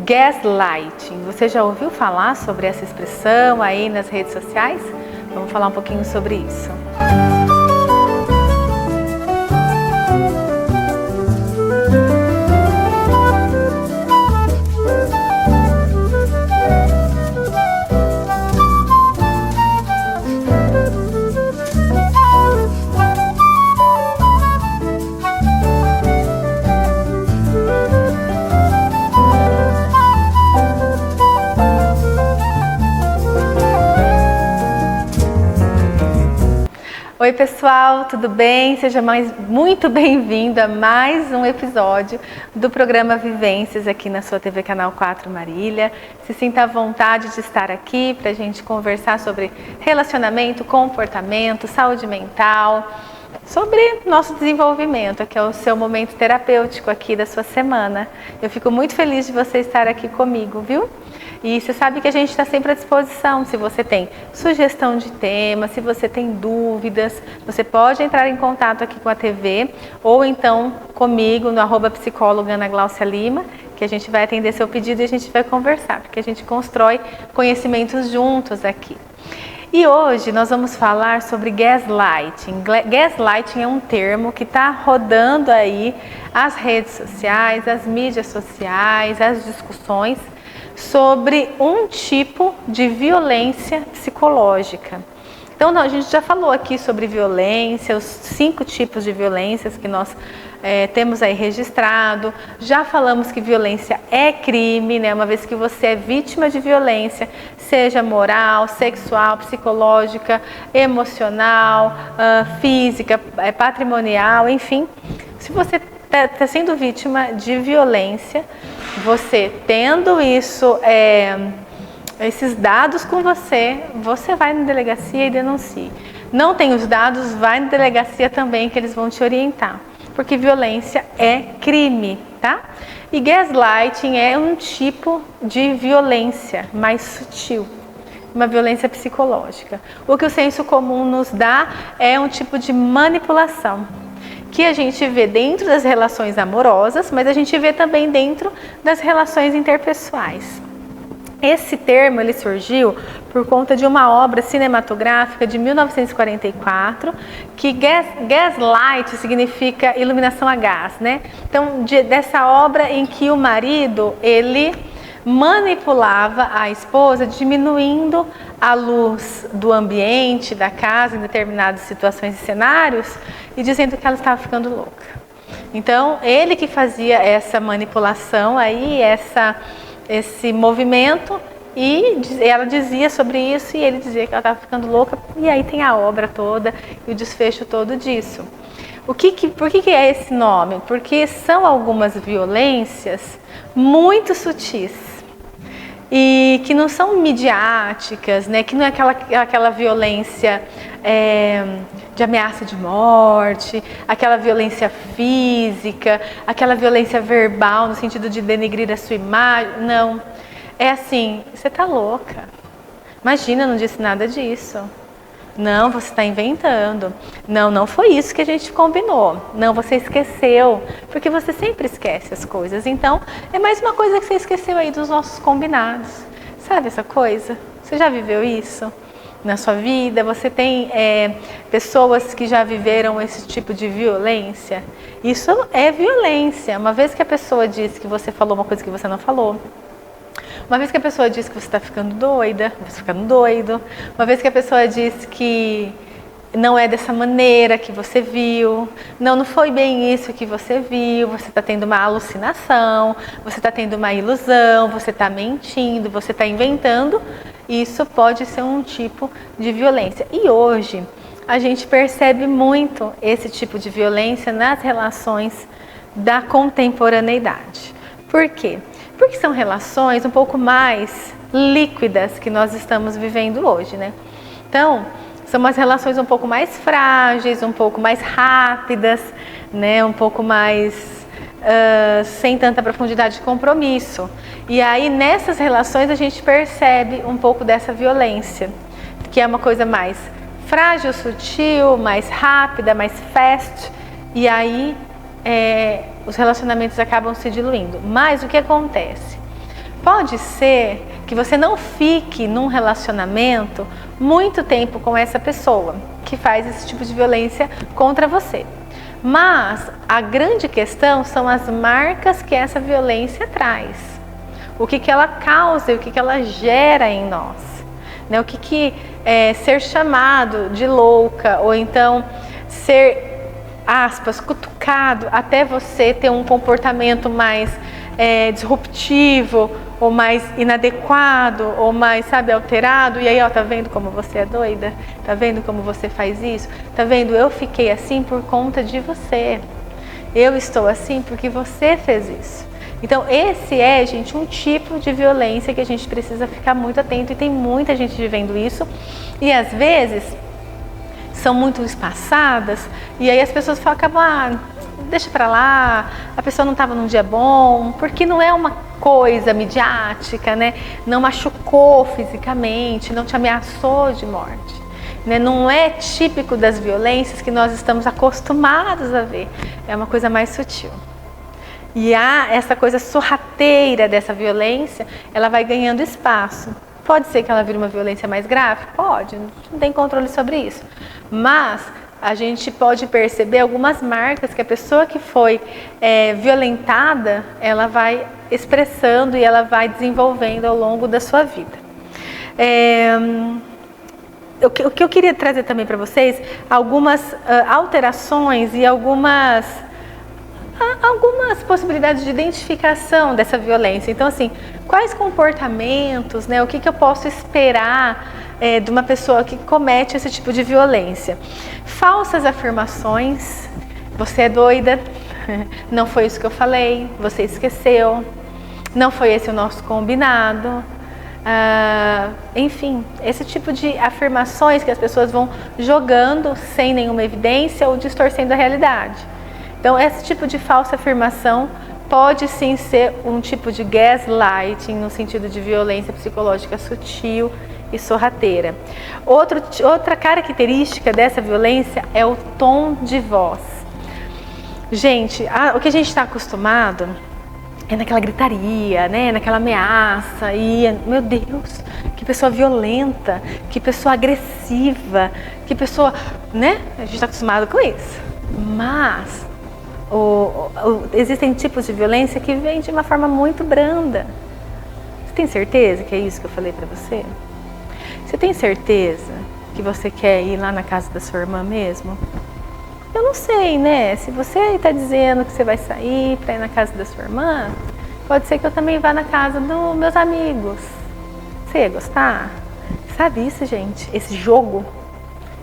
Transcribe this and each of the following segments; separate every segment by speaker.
Speaker 1: Gaslighting. Você já ouviu falar sobre essa expressão aí nas redes sociais? Vamos falar um pouquinho sobre isso. Oi pessoal, tudo bem? Seja muito bem-vindo a mais um episódio do programa Vivências aqui na sua TV Canal 4 Marília. Se sinta à vontade de estar aqui para a gente conversar sobre relacionamento, comportamento, saúde mental, sobre nosso desenvolvimento, que é o seu momento terapêutico aqui da sua semana. Eu fico muito feliz de você estar aqui comigo, viu? E você sabe que a gente está sempre à disposição. Se você tem sugestão de tema, se você tem dúvidas, você pode entrar em contato aqui com a TV ou então comigo no @psicóloga Ana Gláucia Lima, que a gente vai atender seu pedido e a gente vai conversar, porque a gente constrói conhecimentos juntos aqui. E hoje nós vamos falar sobre gaslighting. Gaslighting é um termo que está rodando aí as redes sociais, as mídias sociais, as discussões sobre um tipo de violência psicológica. Então, a gente já falou aqui sobre violência, os 5 tipos de violências que nós temos aí registrado. Já falamos que violência é crime, né? Uma vez que você é vítima de violência, seja moral, sexual, psicológica, emocional, física, patrimonial, enfim. Se você está sendo vítima de violência, você tendo isso, esses dados com você, você vai na delegacia e denuncia. Não tem os dados, vai na delegacia também que eles vão te orientar, porque violência é crime, tá? E gaslighting é um tipo de violência mais sutil, uma violência psicológica. O que o senso comum nos dá é um tipo de manipulação, que a gente vê dentro das relações amorosas, mas a gente vê também dentro das relações interpessoais. Esse termo ele surgiu por conta de uma obra cinematográfica de 1944, que gaslight significa iluminação a gás, né? Então, dessa obra em que o marido, ele manipulava a esposa, diminuindo a luz do ambiente, da casa, em determinadas situações e cenários, e dizendo que ela estava ficando louca. Então, ele que fazia essa manipulação aí, esse movimento, e ela dizia sobre isso, e ele dizia que ela estava ficando louca, e aí tem a obra toda e o desfecho todo disso. Por que é esse nome? Porque são algumas violências muito sutis e que não são midiáticas, né? Que não é aquela violência de ameaça de morte, aquela violência física, aquela violência verbal no sentido de denegrir a sua imagem. Não, é assim, você tá louca, imagina, não disse nada disso. Não, você está inventando. Não, não foi isso que a gente combinou. Não, você esqueceu, porque você sempre esquece as coisas. Então, é mais uma coisa que você esqueceu aí dos nossos combinados. Sabe essa coisa? Você já viveu isso na sua vida? Você tem pessoas que já viveram esse tipo de violência? Isso é violência. Uma vez que a pessoa diz que você falou uma coisa que você não falou, uma vez que a pessoa diz que você está ficando doida, você está ficando doido. Uma vez que a pessoa diz que não é dessa maneira que você viu, não foi bem isso que você viu, você está tendo uma alucinação, você está tendo uma ilusão, você está mentindo, você está inventando, isso pode ser um tipo de violência. E hoje a gente percebe muito esse tipo de violência nas relações da contemporaneidade. Por quê? Porque são relações um pouco mais líquidas que nós estamos vivendo hoje, né? Então, são umas relações um pouco mais frágeis, um pouco mais rápidas, né? Um pouco mais sem tanta profundidade de compromisso. E aí, nessas relações, a gente percebe um pouco dessa violência, que é uma coisa mais frágil, sutil, mais rápida, mais fast. E aí, os relacionamentos acabam se diluindo. Mas o que acontece? Pode ser que você não fique num relacionamento muito tempo com essa pessoa que faz esse tipo de violência contra você. Mas a grande questão são as marcas que essa violência traz. O que ela causa e o que ela gera em nós. Né? O que é ser chamado de louca, ou então ser, aspas, cutucado até você ter um comportamento mais disruptivo, ou mais inadequado, ou mais, sabe, alterado. E aí, ó, tá vendo como você é doida? Tá vendo como você faz isso? Tá vendo? Eu fiquei assim por conta de você. Eu estou assim porque você fez isso. Então, esse é, gente, um tipo de violência que a gente precisa ficar muito atento, e tem muita gente vivendo isso. E às vezes são muito espaçadas, e aí as pessoas acabam, deixa pra lá, a pessoa não estava num dia bom, porque não é uma coisa midiática, né? Não machucou fisicamente, não te ameaçou de morte, né? Não é típico das violências que nós estamos acostumados a ver, é uma coisa mais sutil. E essa coisa sorrateira dessa violência, ela vai ganhando espaço. Pode ser que ela vire uma violência mais grave? Pode, não tem controle sobre isso. Mas a gente pode perceber algumas marcas que a pessoa que foi violentada, ela vai expressando e ela vai desenvolvendo ao longo da sua vida. O que eu queria trazer também para vocês, algumas alterações e algumas possibilidades de identificação dessa violência. Então, assim, quais comportamentos, né, o que eu posso esperar de uma pessoa que comete esse tipo de violência? Falsas afirmações: você é doida, não foi isso que eu falei, você esqueceu, não foi esse o nosso combinado. Enfim, esse tipo de afirmações que as pessoas vão jogando sem nenhuma evidência ou distorcendo a realidade. Então, esse tipo de falsa afirmação pode sim ser um tipo de gaslighting, no sentido de violência psicológica sutil e sorrateira. Outra característica dessa violência é o tom de voz. Gente, o que a gente está acostumado é naquela gritaria, né? Naquela ameaça, e meu Deus, que pessoa violenta, que pessoa agressiva, que pessoa, né? A gente está acostumado com isso. Mas existem tipos de violência que vêm de uma forma muito branda. Você tem certeza que é isso que eu falei para você? Você tem certeza que você quer ir lá na casa da sua irmã mesmo? Eu não sei, né? Se você está dizendo que você vai sair para ir na casa da sua irmã, pode ser que eu também vá na casa dos meus amigos. Você ia gostar? Sabe isso, gente? Esse jogo?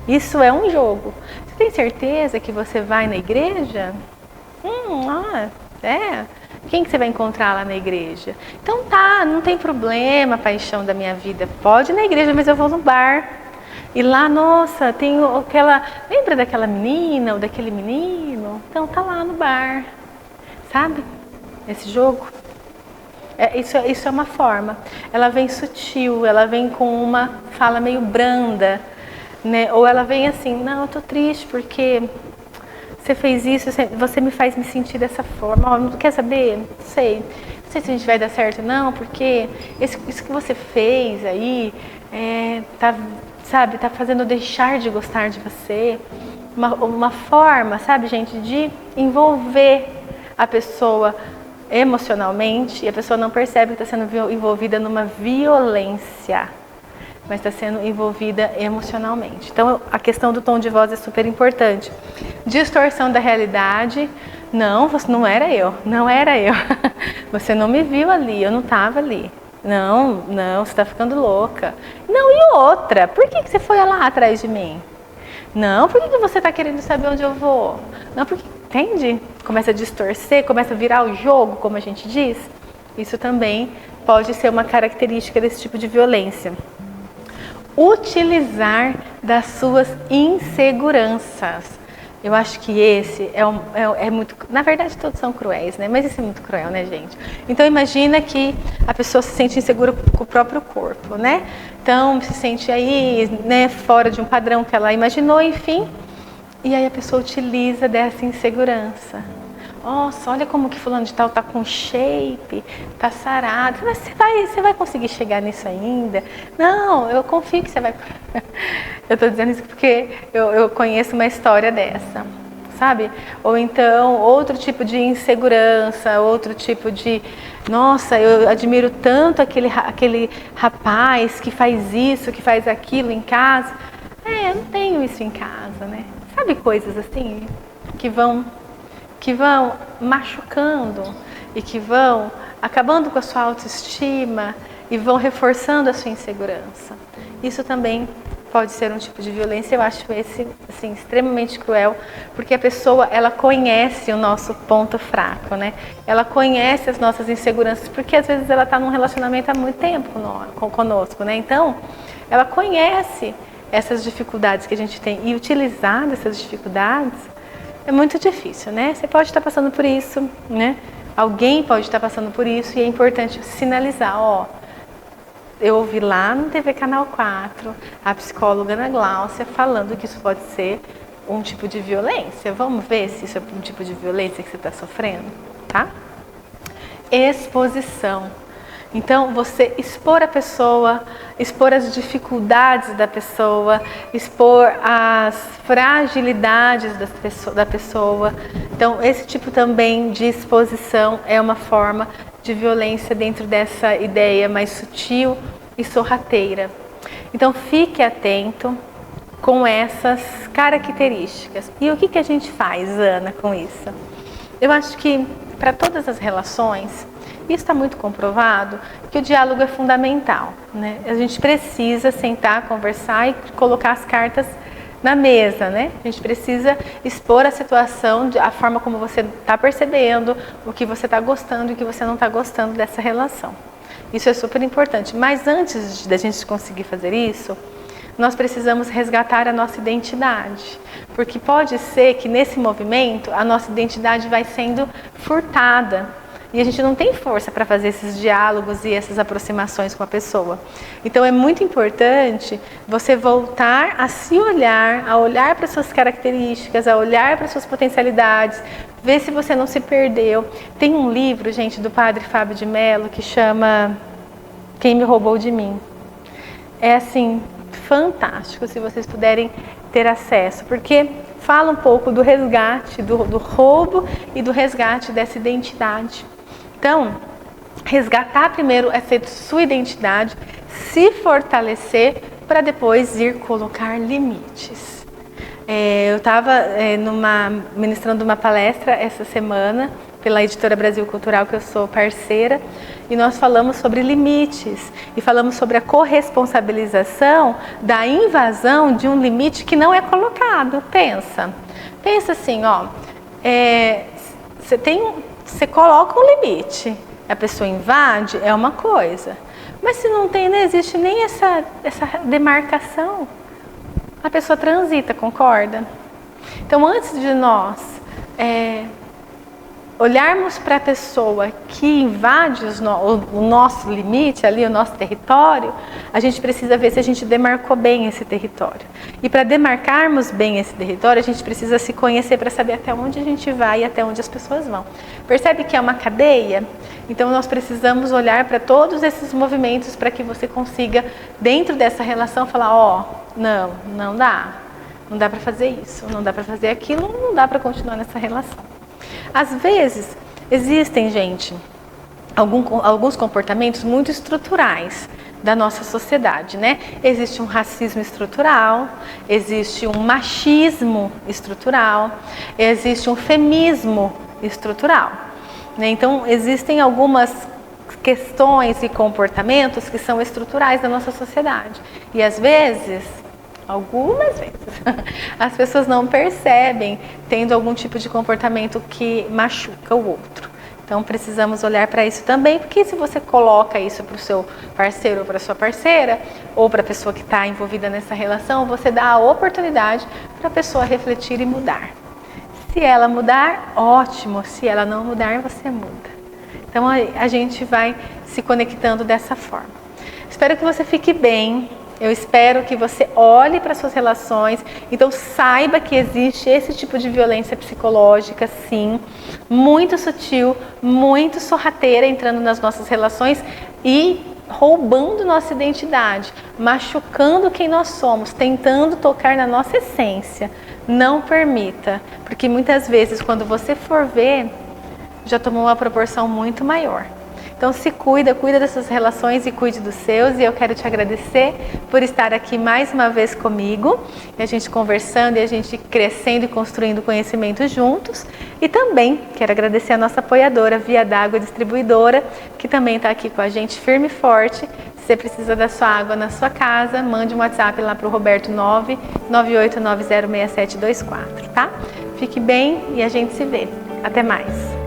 Speaker 1: Isso é um jogo. Você tem certeza que você vai na igreja? Quem que você vai encontrar lá na igreja? Então tá, não tem problema, paixão da minha vida. Pode ir na igreja, mas eu vou no bar. E lá, nossa, tem aquela... Lembra daquela menina ou daquele menino? Então tá lá no bar. Sabe? Esse jogo. Isso é uma forma. Ela vem sutil, ela vem com uma fala meio branda, né? Ou ela vem assim: não, eu tô triste porque você fez isso, você me faz me sentir dessa forma. Não quer saber? Não sei se a gente vai dar certo não, porque isso que você fez aí tá fazendo eu deixar de gostar de você. Uma forma, sabe, gente, de envolver a pessoa emocionalmente, e a pessoa não percebe que está sendo envolvida numa violência, mas está sendo envolvida emocionalmente. Então, a questão do tom de voz é super importante. Distorção da realidade: não, você não era eu, você não me viu ali, eu não estava ali. Não, você está ficando louca. Não, e outra, por que você foi lá atrás de mim? Não, por que você está querendo saber onde eu vou? Não, porque, entende? Começa a distorcer, começa a virar o jogo, como a gente diz. Isso também pode ser uma característica desse tipo de violência. Utilizar das suas inseguranças. Eu acho que esse é muito... Na verdade, todos são cruéis, né? Mas esse é muito cruel, né, gente? Então, imagina que a pessoa se sente insegura com o próprio corpo, né? Então, se sente aí, né, fora de um padrão que ela imaginou, enfim. E aí a pessoa utiliza dessa insegurança. Nossa, olha como que fulano de tal tá com shape, tá sarado. Você vai conseguir chegar nisso ainda? Não, eu confio que você vai. Eu tô dizendo isso porque eu conheço uma história dessa, sabe? Ou então, outro tipo de insegurança, outro tipo de... Nossa, eu admiro tanto aquele rapaz que faz isso, que faz aquilo em casa. Eu não tenho isso em casa, né? Sabe, coisas assim que vão machucando e que vão acabando com a sua autoestima e vão reforçando a sua insegurança. Isso também pode ser um tipo de violência. Eu acho esse assim extremamente cruel, porque a pessoa, ela conhece o nosso ponto fraco, né? Ela conhece as nossas inseguranças, porque às vezes ela está num relacionamento há muito tempo conosco, né? Então, ela conhece essas dificuldades que a gente tem, e utilizar dessas dificuldades é muito difícil, né? Você pode estar passando por isso, né? Alguém pode estar passando por isso, e é importante sinalizar, eu ouvi lá no TV Canal 4 a psicóloga Ana Gláucia falando que isso pode ser um tipo de violência. Vamos ver se isso é um tipo de violência que você está sofrendo, tá? Exposição. Então, você expor a pessoa, expor as dificuldades da pessoa, expor as fragilidades da pessoa. Então, esse tipo também de exposição é uma forma de violência dentro dessa ideia mais sutil e sorrateira. Então, fique atento com essas características. E o que a gente faz, Ana, com isso? Eu acho que para todas as relações, isso está muito comprovado, que o diálogo é fundamental, né? A gente precisa sentar, conversar e colocar as cartas na mesa, né? A gente precisa expor a situação, a forma como você está percebendo, o que você está gostando e o que você não está gostando dessa relação. Isso é super importante. Mas antes da gente conseguir fazer isso, nós precisamos resgatar a nossa identidade. Porque pode ser que nesse movimento a nossa identidade vai sendo furtada. E a gente não tem força para fazer esses diálogos e essas aproximações com a pessoa. Então é muito importante você voltar a se olhar, a olhar para suas características, a olhar para suas potencialidades, ver se você não se perdeu. Tem um livro, gente, do padre Fábio de Mello que chama Quem Me Roubou de Mim. É assim, fantástico, se vocês puderem ter acesso, porque fala um pouco do resgate, do roubo e do resgate dessa identidade. Então, resgatar primeiro essa sua identidade, se fortalecer para depois ir colocar limites. Eu estava ministrando uma palestra essa semana pela Editora Brasil Cultural, que eu sou parceira, e nós falamos sobre limites e falamos sobre a corresponsabilização da invasão de um limite que não é colocado. Pensa assim, você coloca um limite, a pessoa invade, é uma coisa, mas se não existe nem essa demarcação, a pessoa transita, concorda? Então, antes de nós olharmos para a pessoa que invade o nosso limite, ali, o nosso território, a gente precisa ver se a gente demarcou bem esse território. E para demarcarmos bem esse território, a gente precisa se conhecer para saber até onde a gente vai e até onde as pessoas vão. Percebe que é uma cadeia? Então nós precisamos olhar para todos esses movimentos para que você consiga, dentro dessa relação, falar, não dá. Não dá para fazer isso, não dá para fazer aquilo, não dá para continuar nessa relação. Às vezes, existem, gente, alguns comportamentos muito estruturais da nossa sociedade, né? Existe um racismo estrutural, existe um machismo estrutural, existe um feminismo estrutural, né? Então, existem algumas questões e comportamentos que são estruturais da nossa sociedade. E às vezes, algumas vezes, as pessoas não percebem tendo algum tipo de comportamento que machuca o outro. Então precisamos olhar para isso também, porque se você coloca isso para o seu parceiro ou para a sua parceira, ou para a pessoa que está envolvida nessa relação, você dá a oportunidade para a pessoa refletir e mudar. Se ela mudar, ótimo. Se ela não mudar, você muda. Então a gente vai se conectando dessa forma. Espero que você fique bem. Eu espero que você olhe para suas relações, então saiba que existe esse tipo de violência psicológica, sim, muito sutil, muito sorrateira entrando nas nossas relações e roubando nossa identidade, machucando quem nós somos, tentando tocar na nossa essência. Não permita, porque muitas vezes quando você for ver, já tomou uma proporção muito maior. Então se cuida dessas relações e cuide dos seus, e eu quero te agradecer por estar aqui mais uma vez comigo, e a gente conversando e a gente crescendo e construindo conhecimento juntos. E também quero agradecer a nossa apoiadora Via d'Água Distribuidora, que também está aqui com a gente firme e forte. Se você precisa da sua água na sua casa, mande um WhatsApp lá para o Roberto 998906724, tá? Fique bem e a gente se vê. Até mais!